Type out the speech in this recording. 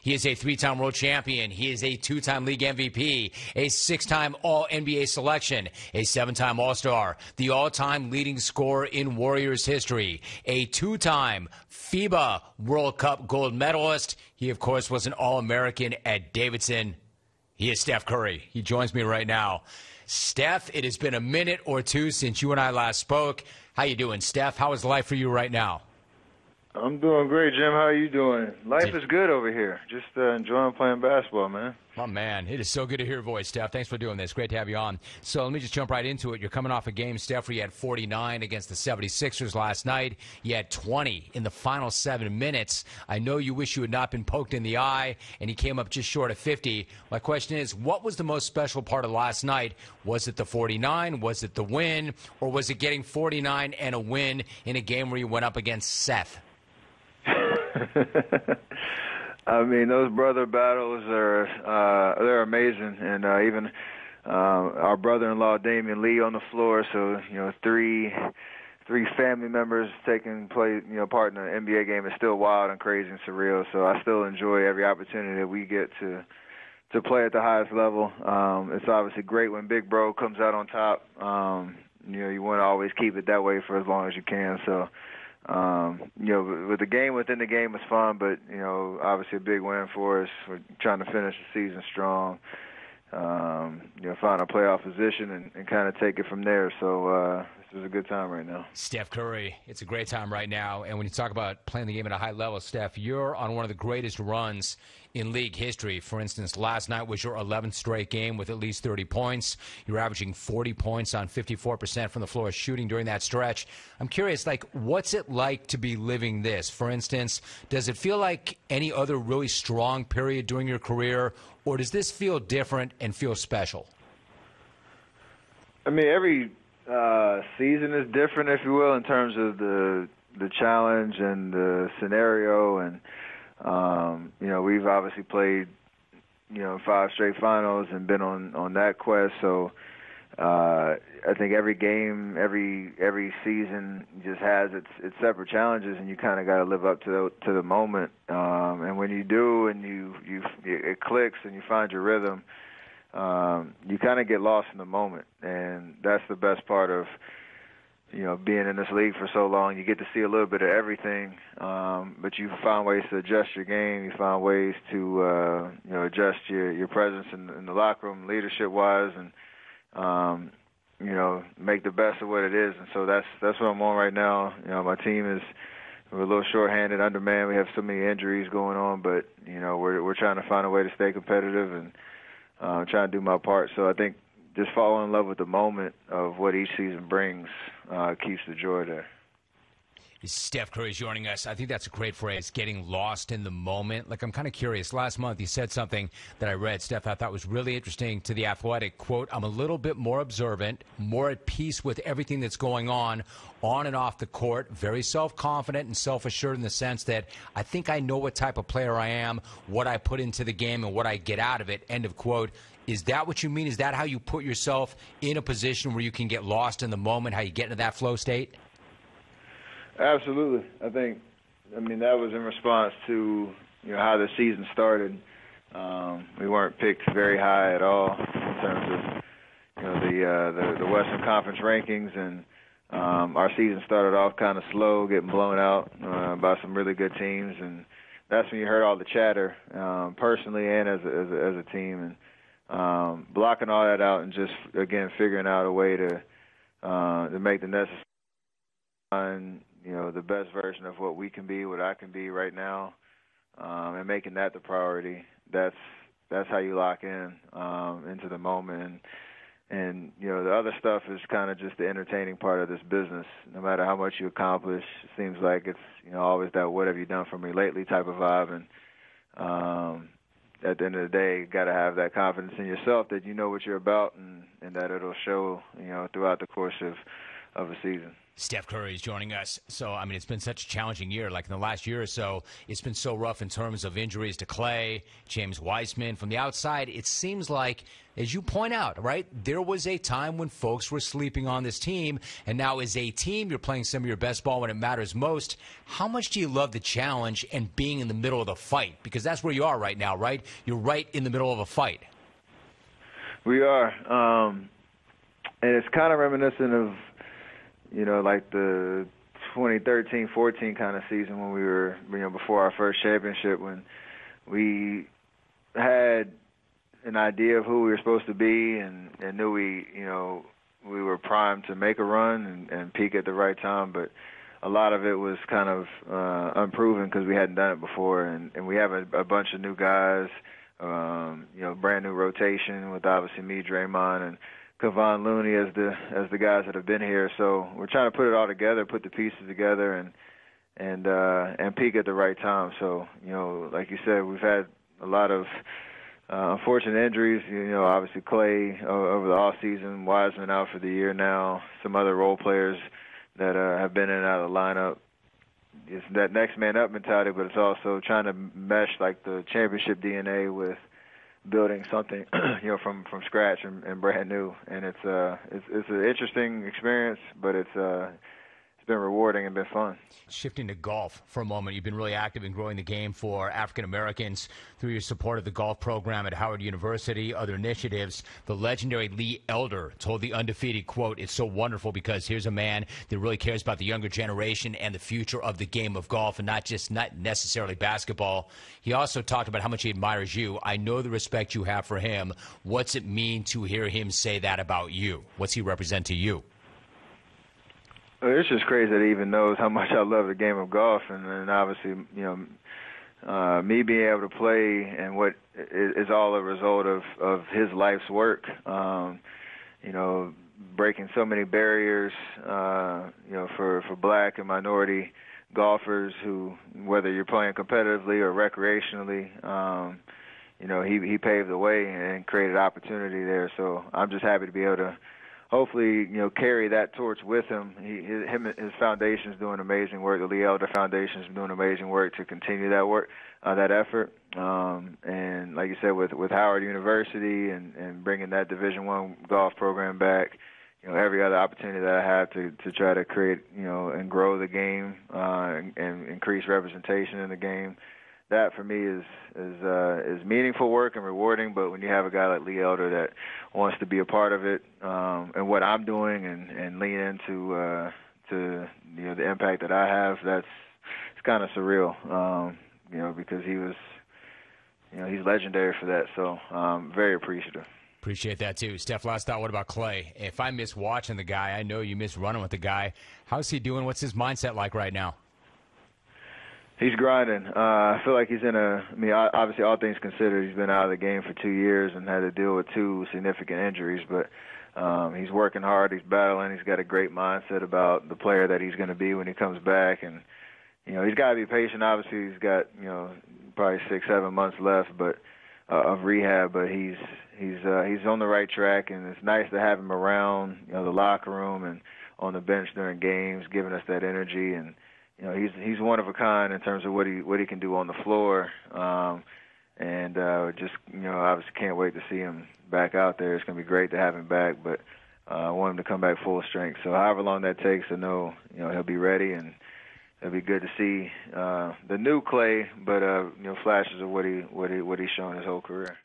He is a 3-time world champion. He is a 2-time league MVP, a 6-time All-NBA selection, a 7-time All-Star, the all-time leading scorer in Warriors history, a 2-time FIBA World Cup gold medalist. He, of course, was an All-American at Davidson. He is Steph Curry. He joins me right now. Steph, it has been a minute or two since you and I last spoke. How you doing, Steph? How is life for you right now? I'm doing great, Jim. How are you doing? Life is good over here. Just enjoying playing basketball, man. Oh, man, it is so good to hear your voice, Steph. Thanks for doing this. Great to have you on. So let me just jump right into it. You're coming off a game, Steph, where you had 49 against the 76ers last night. You had 20 in the final 7 minutes. I know you wish you had not been poked in the eye, and he came up just short of 50. My question is, what was the most special part of last night? Was it the 49? Was it the win? Or was it getting 49 and a win in a game where you went up against Seth? I mean, those brother battles they're amazing, and even our brother-in-law Damian Lee on the floor. So three family members taking part in the NBA game is still wild and crazy and surreal. So I still enjoy every opportunity that we get to play at the highest level. It's obviously great when Big Bro comes out on top. You want to always keep it that way for as long as you can. So. With the game within the game was fun, but, obviously a big win for us. We're trying to finish the season strong, find a playoff position and kind of take it from there. So this is a good time right now. Steph Curry, it's a great time right now. And when you talk about playing the game at a high level, Steph, you're on one of the greatest runs in league history. For instance, last night was your 11th straight game with at least 30 points. You're averaging 40 points on 54% from the floor shooting during that stretch. I'm curious, what's it like to be living this? For instance, does it feel like any other really strong period during your career, or does this feel different and feel special? I mean, every season is different, if you will, in terms of the challenge and the scenario. And we've obviously played 5 straight finals and been on that quest. So I think every game, every season just has its separate challenges, and you kind of got to live up to the moment. And when you do, and it clicks and you find your rhythm, you kind of get lost in the moment, and that's the best part of being in this league for so long. You get to see a little bit of everything, but you find ways to adjust your game. You find ways to adjust your presence in the locker room, leadership wise, and make the best of what it is. And so that's what I'm on right now. My team is. We're a little short-handed, undermanned. We have so many injuries going on, but we're trying to find a way to stay competitive and trying to do my part. So I think just falling in love with the moment of what each season brings keeps the joy there. Steph Curry is joining us. I think that's a great phrase, getting lost in the moment. I'm kind of curious. Last month, you said something that I read, Steph, I thought was really interesting to The Athletic. Quote, I'm a little bit more observant, more at peace with everything that's going on and off the court, very self-confident and self-assured in the sense that I think I know what type of player I am, what I put into the game, and what I get out of it, end of quote. Is that what you mean? Is that how you put yourself in a position where you can get lost in the moment, how you get into that flow state? Absolutely. I mean, that was in response to how the season started. We weren't picked very high at all in terms of the Western Conference rankings, and our season started off kind of slow, getting blown out by some really good teams, and that's when you heard all the chatter, personally and as a team, and blocking all that out and just again figuring out a way to make the necessary. The best version of what we can be, what I can be right now, and making that the priority. That's how you lock in into the moment. And the other stuff is kind of just the entertaining part of this business. No matter how much you accomplish, it seems like it's always that "what have you done for me lately" type of vibe. And at the end of the day, you got to have that confidence in yourself that you know what you're about, and that it'll show throughout the course of a season. Steph Curry is joining us. So, I mean, it's been such a challenging year. Like in the last year or so, it's been so rough in terms of injuries to Klay, James Wiseman. From the outside, it seems like, as you point out, right, there was a time when folks were sleeping on this team, and now as a team, you're playing some of your best ball when it matters most. How much do you love the challenge and being in the middle of the fight? Because that's where you are right now, right? You're right in the middle of a fight. We are. And it's kind of reminiscent of, like the 2013-14 kind of season when we were, before our first championship, when we had an idea of who we were supposed to be and knew we were primed to make a run and peak at the right time. But a lot of it was kind of unproven because we hadn't done it before. And we have a bunch of new guys, brand new rotation with obviously me, Draymond, and Kevon Looney as the guys that have been here. So we're trying to put it all together, put the pieces together, and peak at the right time. So like you said, we've had a lot of unfortunate injuries. Obviously Klay over the off season, Wiseman out for the year now. Some other role players that have been in and out of the lineup. It's that next man up mentality, but it's also trying to mesh like the championship DNA with building something, from scratch and brand new. And it's an interesting experience, but it's been rewarding and been fun. Shifting to golf for a moment, you've been really active in growing the game for African Americans through your support of the golf program at Howard University, other initiatives. The legendary Lee Elder told the Undefeated, quote, "It's so wonderful because here's a man that really cares about the younger generation and the future of the game of golf, and not necessarily basketball." He also talked about how much he admires you. I know the respect you have for him. What's it mean to hear him say that about you? What's he represent to you? It's just crazy that he even knows how much I love the game of golf, and obviously, me being able to play and what is all a result of his life's work. Breaking so many barriers, for black and minority golfers who, whether you're playing competitively or recreationally, he paved the way and created opportunity there. So I'm just happy to be able to hopefully, carry that torch with him. His foundation is doing amazing work. The Lee Elder Foundation is doing amazing work to continue that work, that effort. And like you said, with Howard University and bringing that Division I golf program back, every other opportunity that I have to try to create, and grow the game and increase representation in the game. That for me is meaningful work and rewarding. But when you have a guy like Lee Elder that wants to be a part of it and what I'm doing and lean into the impact that I have, it's kind of surreal. Because he was he's legendary for that. So I'm very appreciative. Appreciate that too, Steph. Last thought. What about Klay? If I miss watching the guy, I know you miss running with the guy. How's he doing? What's his mindset like right now? He's grinding. I feel like he's obviously, all things considered, he's been out of the game for 2 years and had to deal with 2 significant injuries. But he's working hard. He's battling. He's got a great mindset about the player that he's going to be when he comes back. And, he's got to be patient. Obviously, he's got, probably 6-7 months left of rehab. But he's on the right track, and it's nice to have him around, the locker room and on the bench during games, giving us that energy. And he's one of a kind in terms of what he can do on the floor, and just obviously can't wait to see him back out there. It's going to be great to have him back, but I want him to come back full strength. So however long that takes, I know he'll be ready, and it'll be good to see the new Klay, but flashes of what he's shown his whole career.